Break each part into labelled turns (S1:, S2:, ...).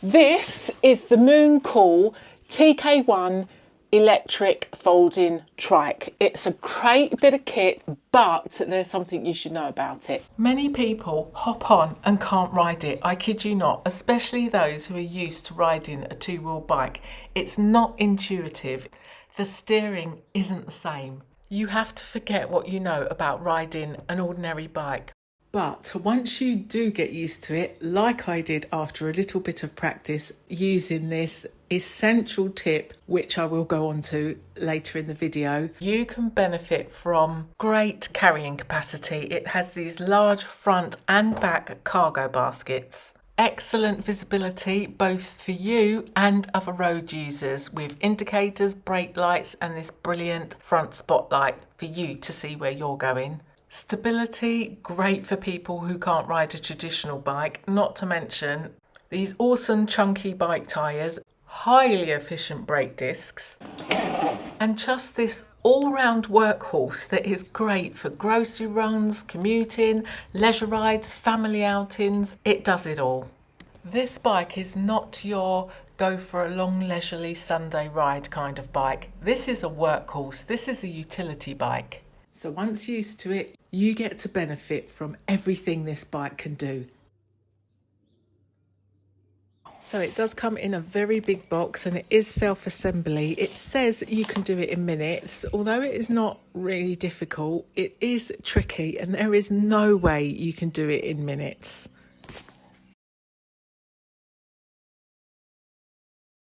S1: This is the Mooncool TK1 electric folding trike. It's a great bit of kit, but there's something you should know about it. Many people hop on and can't ride it. I kid you not, especially those who are used to riding a two-wheel bike. It's not intuitive. The steering isn't the same. You have to forget what you know about riding an ordinary bike. But once you do get used to it, like I did after a little bit of practice using this essential tip, which I will go on to later in the video, you can benefit from great carrying capacity. It has these large front and back cargo baskets. Excellent visibility both for you and other road users, with indicators, brake lights and this brilliant front spotlight for you to see where you're going. Stability, great for people who can't ride a traditional bike, not to mention these awesome chunky bike tyres, highly efficient brake discs, and just this all-round workhorse that is great for grocery runs, commuting, leisure rides, family outings. It does it all. This bike is not your go for a long leisurely Sunday ride kind of bike. This is a workhorse. This is a utility bike. So once used to it, you get to benefit from everything this bike can do. So it does come in a very big box and it is self-assembly. It says you can do it in minutes. Although it is not really difficult, it is tricky and there is no way you can do it in minutes.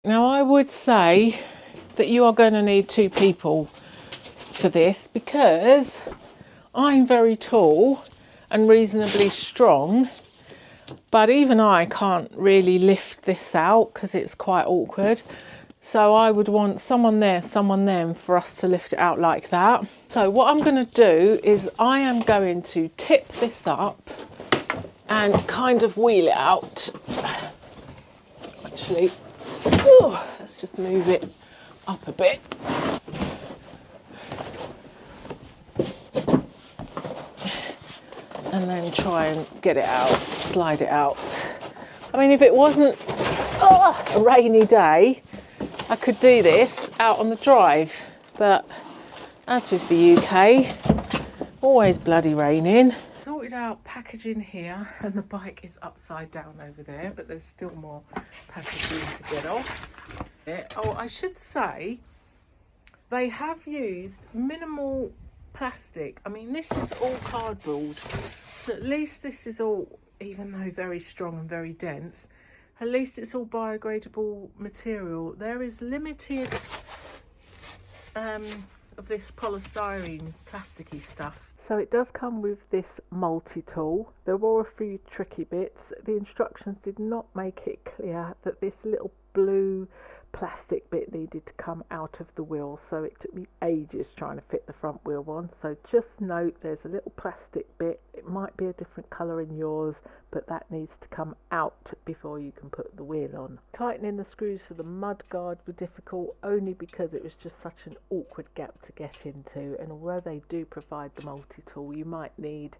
S1: Now I would say that you are going to need two people for this, because I'm very tall and reasonably strong, but even I can't really lift this out because it's quite awkward. So I would want someone there, someone there for us to lift it out like that. So what I'm going to do is I am going to tip this up and kind of wheel it out. Actually, let's just move it up a bit. And then try and get it out, slide it out. I mean, if it wasn't a rainy day, I could do this out on the drive. But as with the UK, always bloody raining. Sorted out packaging here, and the bike is upside down over there, but there's still more packaging to get off. Oh, I should say, they have used minimal plastic. I mean, this is all cardboard, so at least this is all, even though very strong and very dense, at least it's all biodegradable material. There is limited of this polystyrene plasticky stuff. So it does come with this multi-tool. There were a few tricky bits. The instructions did not make it clear that this little blue plastic bit needed to come out of the wheel, so it took me ages trying to fit the front wheel on. So just note there's a little plastic bit. It might be a different colour in yours, but that needs to come out before you can put the wheel on. Tightening the screws for the mud guard were difficult, only because it was just such an awkward gap to get into, and although they do provide the multi-tool, you might need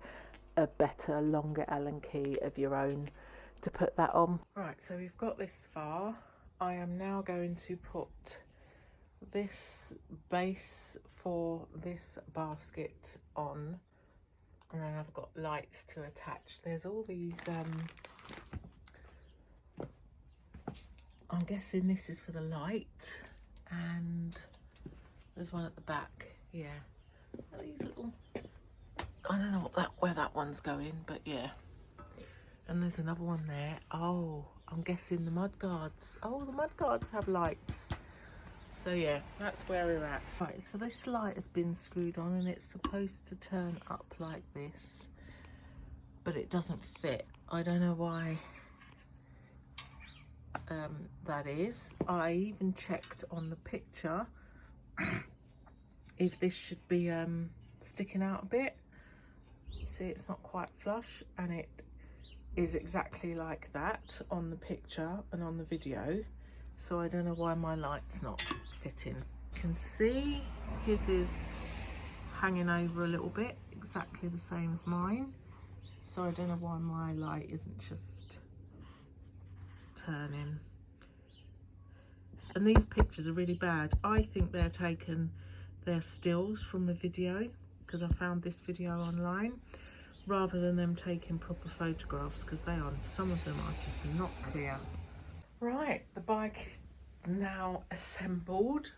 S1: a better, longer Allen key of your own to put that on. Right, so we've got this far. I am now going to put this base for this basket on, and then I've got lights to attach. There's all these, I'm guessing this is for the light, and there's one at the back, yeah. These little, I don't know where that one's going, but yeah. And there's another one there. Oh, I'm guessing the mud guards. Oh, the mud guards have lights. So yeah, that's where we're at. Right, so this light has been screwed on and it's supposed to turn up like this, but it doesn't fit. I don't know why that is. I even checked on the picture if this should be sticking out a bit. See, it's not quite flush, and it is exactly like that on the picture and on the video. So I don't know why my light's not fitting. You can see his is hanging over a little bit, exactly the same as mine. So I don't know why my light isn't just turning. And these pictures are really bad. I think they're stills from the video, because I found this video online, rather than them taking proper photographs, because some of them are just not clear. Right, the bike is now assembled.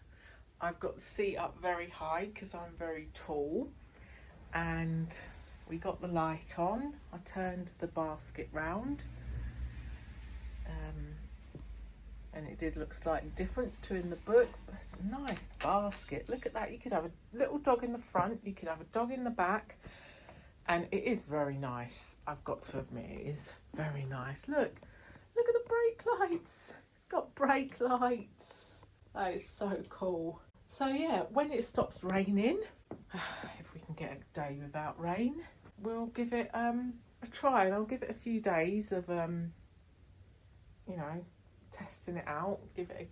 S1: I've got the seat up very high because I'm very tall, and we got the light on. I turned the basket round, and it did look slightly different to in the book, but it's a nice basket. Look at that. You could have a little dog in the front, you could have a dog in the back, and it is very nice. I've got to admit, it is very nice. Look at the brake lights. It's got brake lights. That is so cool. So yeah, when it stops raining, if we can get a day without rain, we'll give it a try, and I'll give it a few days of you know, testing it out, give it a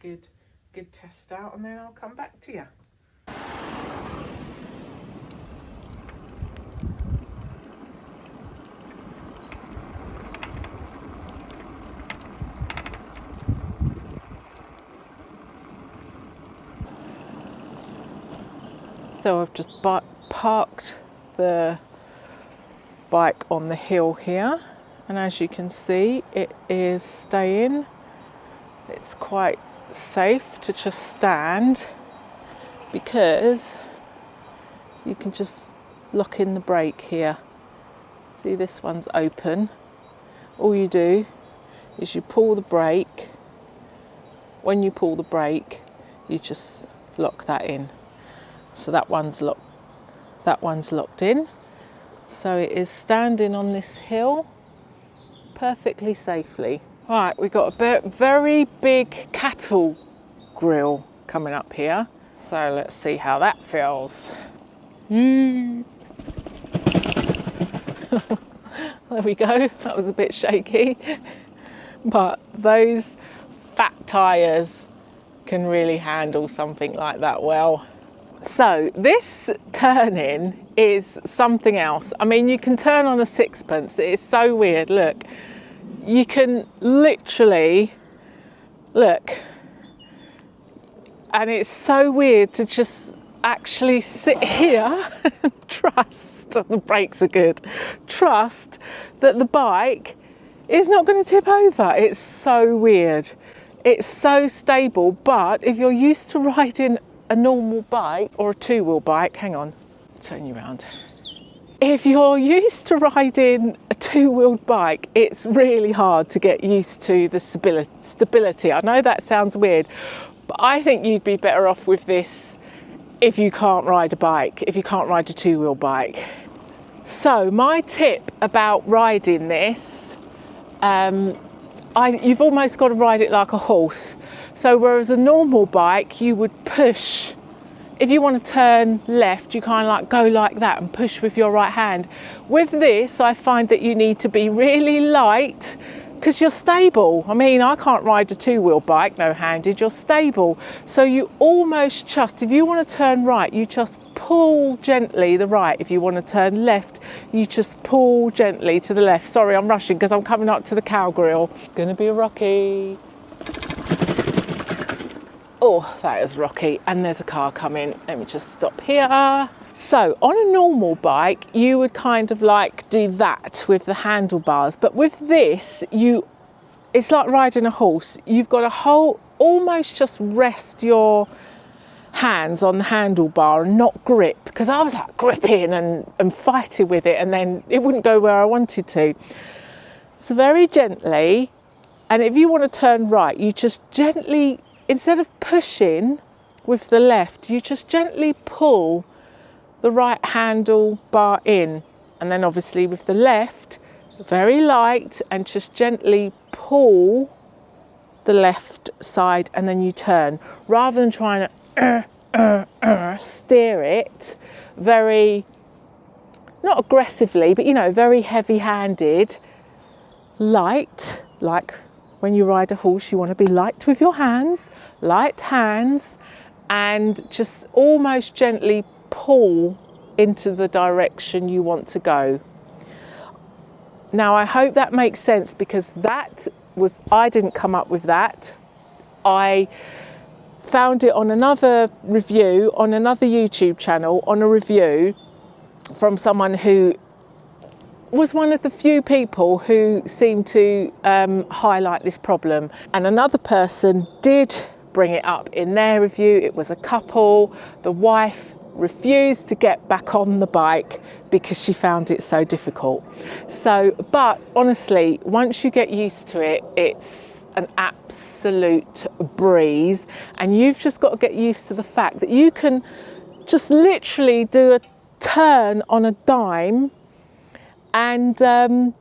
S1: good test out, and then I'll come back to you. So I've just parked the bike on the hill here, and as you can see, it is staying. It's quite safe to just stand, because you can just lock in the brake here. See, this one's open. All you do is you pull the brake. When you pull the brake, you just lock that in. So that one's locked in. So it is standing on this hill perfectly safely. Right, we've got a very big cattle grill coming up here. So let's see how that feels. There we go, that was a bit shaky. But those fat tyres can really handle something like that well. So this turning is something else. I mean, you can turn on a sixpence. It is so weird. Look, you can literally look, and it's so weird to just actually sit here and trust that the brakes are good, trust that the bike is not going to tip over. It's so weird. It's so stable. But if you're used to riding a normal bike or a two-wheel bike, hang on, turn you around. If you're used to riding a two-wheeled bike, it's really hard to get used to the stability. I know that sounds weird, but I think you'd be better off with this if you can't ride a bike, if you can't ride a two-wheel bike. So my tip about riding this, you've almost got to ride it like a horse. So whereas a normal bike, you would push. If you want to turn left, you kind of like go like that and push with your right hand. With this, I find that you need to be really light, because you're stable. I mean, I can't ride a two-wheel bike no-handed, you're stable. So you almost just, if you want to turn right, you just pull gently the right. If you want to turn left, you just pull gently to the left. Sorry, I'm rushing because I'm coming up to the cow grill. It's going to be rocky. Oh, that is rocky. And there's a car coming. Let me just stop here. So on a normal bike, you would kind of like do that with the handlebars. But with this, it's like riding a horse. You've got to almost just rest your hands on the handlebar and not grip, because I was like gripping and fighting with it, and then it wouldn't go where I wanted to. So very gently, and if you want to turn right, you just gently, instead of pushing with the left, you just gently pull the right handlebar in, and then obviously with the left, very light, and just gently pull the left side, and then you turn, rather than trying to steer it very, not aggressively, but you know, very heavy-handed, light. Like when you ride a horse, you want to be light with your hands, light hands, and just almost gently pull into the direction you want to go. Now I hope that makes sense, because that I didn't come up with that. I found it on another review, on another YouTube channel, on a review from someone who was one of the few people who seemed to highlight this problem. And another person did bring it up in their review. It was a couple. The wife refused to get back on the bike because she found it so difficult. But honestly, once you get used to it, it's an absolute breeze. And you've just got to get used to the fact that you can just literally do a turn on a dime and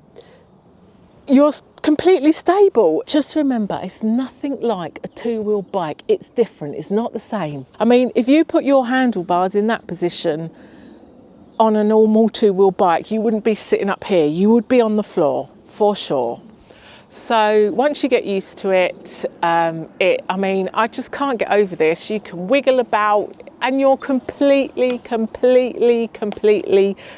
S1: you're completely stable. Just remember, it's nothing like a two-wheel bike. It's different, it's not the same. I mean, if you put your handlebars in that position on a normal two-wheel bike, you wouldn't be sitting up here, you would be on the floor, for sure. So once you get used to it, I mean, I just can't get over this. You can wiggle about and you're completely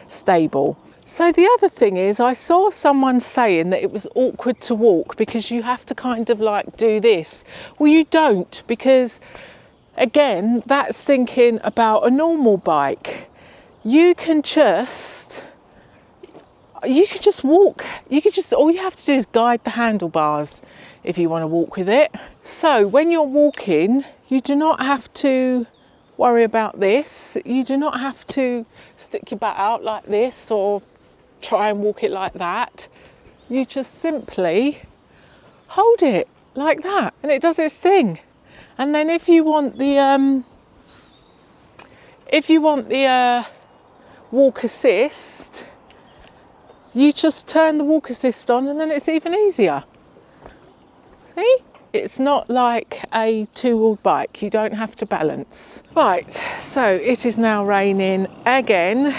S1: stable. So the other thing is, I saw someone saying that it was awkward to walk because you have to kind of like do this. Well, you don't, because again, that's thinking about a normal bike. You can just walk. All you have to do is guide the handlebars if you want to walk with it. So when you're walking, you do not have to worry about this. You do not have to stick your butt out like this or try and walk it like that. You just simply hold it like that and it does its thing. And then if you want the walk assist, you just turn the walk assist on and then it's even easier. See? It's not like a two-wheeled bike. You don't have to balance. Right, so it is now raining again.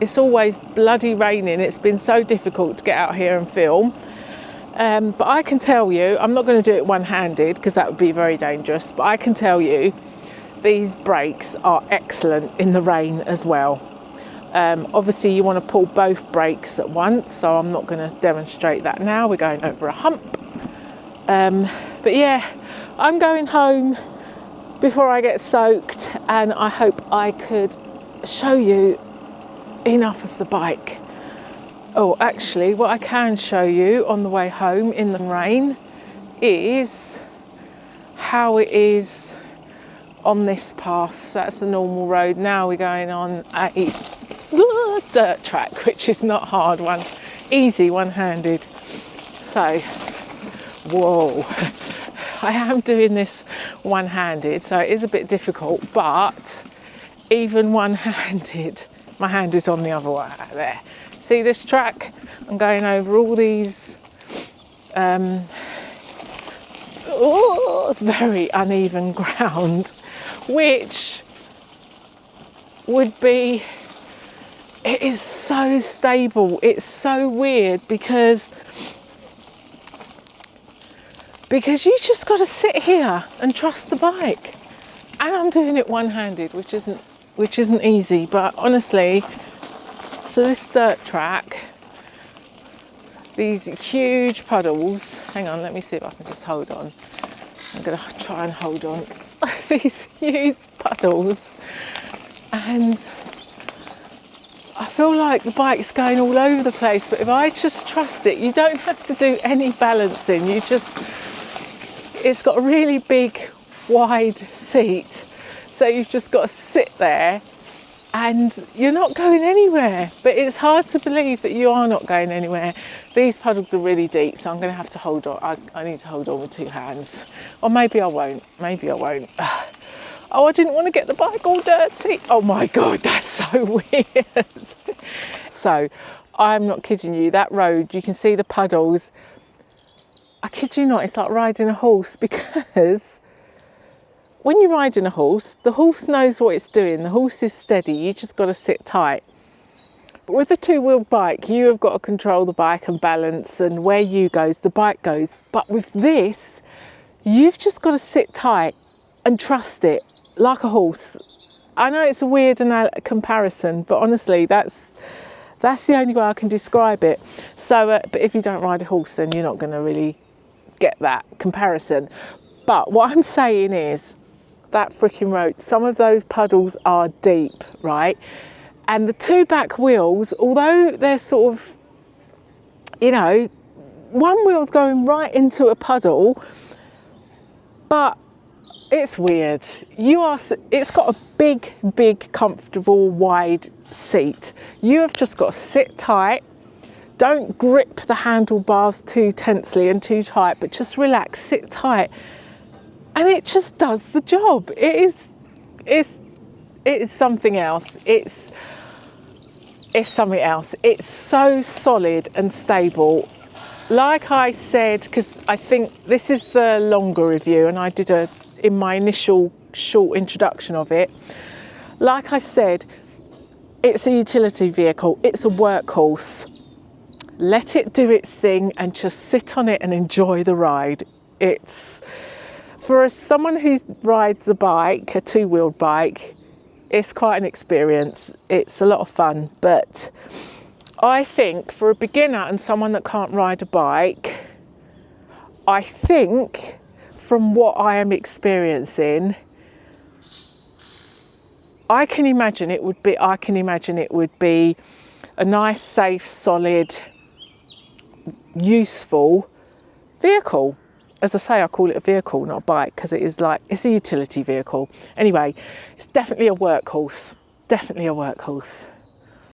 S1: It's always bloody raining. It's been so difficult to get out here and film. But I can tell you, I'm not going to do it one-handed because that would be very dangerous. But I can tell you, these brakes are excellent in the rain as well. Obviously, you want to pull both brakes at once. So I'm not going to demonstrate that now. We're going over a hump. But yeah, I'm going home before I get soaked. And I hope I could show you enough of the bike. Oh, actually, what I can show you on the way home in the rain is how it is on this path. So that's the normal road. Now we're going on a dirt track, which is not hard one, easy one-handed. So, whoa, I am doing this one-handed, so it is a bit difficult, but even one-handed, my hand is on the other one there. See this track? I'm going over all these very uneven ground, which would be, it is so stable. It's so weird because you just got to sit here and trust the bike. And I'm doing it one-handed, which isn't easy, but honestly, so this dirt track, these huge puddles, hang on, let me see if I can just hold on. I'm going to try and hold on. These huge puddles, and I feel like the bike's going all over the place, but if I just trust it, you don't have to do any balancing. It's got a really big, wide seat, so you've just got to sit there and you're not going anywhere. But it's hard to believe that you are not going anywhere. These puddles are really deep, so I'm going to have to hold on. I need to hold on with two hands. Or maybe I won't. Oh, I didn't want to get the bike all dirty. Oh my God, that's so weird. So, I'm not kidding you. That road, you can see the puddles. I kid you not, it's like riding a horse, because when you're riding a horse, the horse knows what it's doing. The horse is steady. You just got to sit tight. But with a two-wheel bike, you have got to control the bike and balance, and where you goes, the bike goes. But with this, you've just got to sit tight and trust it like a horse. I know it's a weird comparison, but honestly, that's the only way I can describe it. So, but if you don't ride a horse, then you're not going to really get that comparison. But what I'm saying is that freaking road, some of those puddles are deep, right? And the two back wheels, although they're sort of, you know, one wheel's going right into a puddle, but it's weird. It's got a big, comfortable, wide seat. You have just got to sit tight. Don't grip the handlebars too tensely and too tight, but just relax, sit tight. And it just does the job. It is something else. It's something else. It's so solid and stable. Like I said, because I think this is the longer review and I did in my initial short introduction of it. Like I said, it's a utility vehicle. It's a workhorse. Let it do its thing and just sit on it and enjoy the ride. It's, for someone who rides a bike, a two-wheeled bike, it's quite an experience. It's a lot of fun, but I think for a beginner and someone that can't ride a bike, I think from what I am experiencing, I can imagine it would be a nice, safe, solid, useful vehicle. As I say, I call it a vehicle, not a bike, because it's a utility vehicle. Anyway, it's definitely a workhorse. Definitely a workhorse.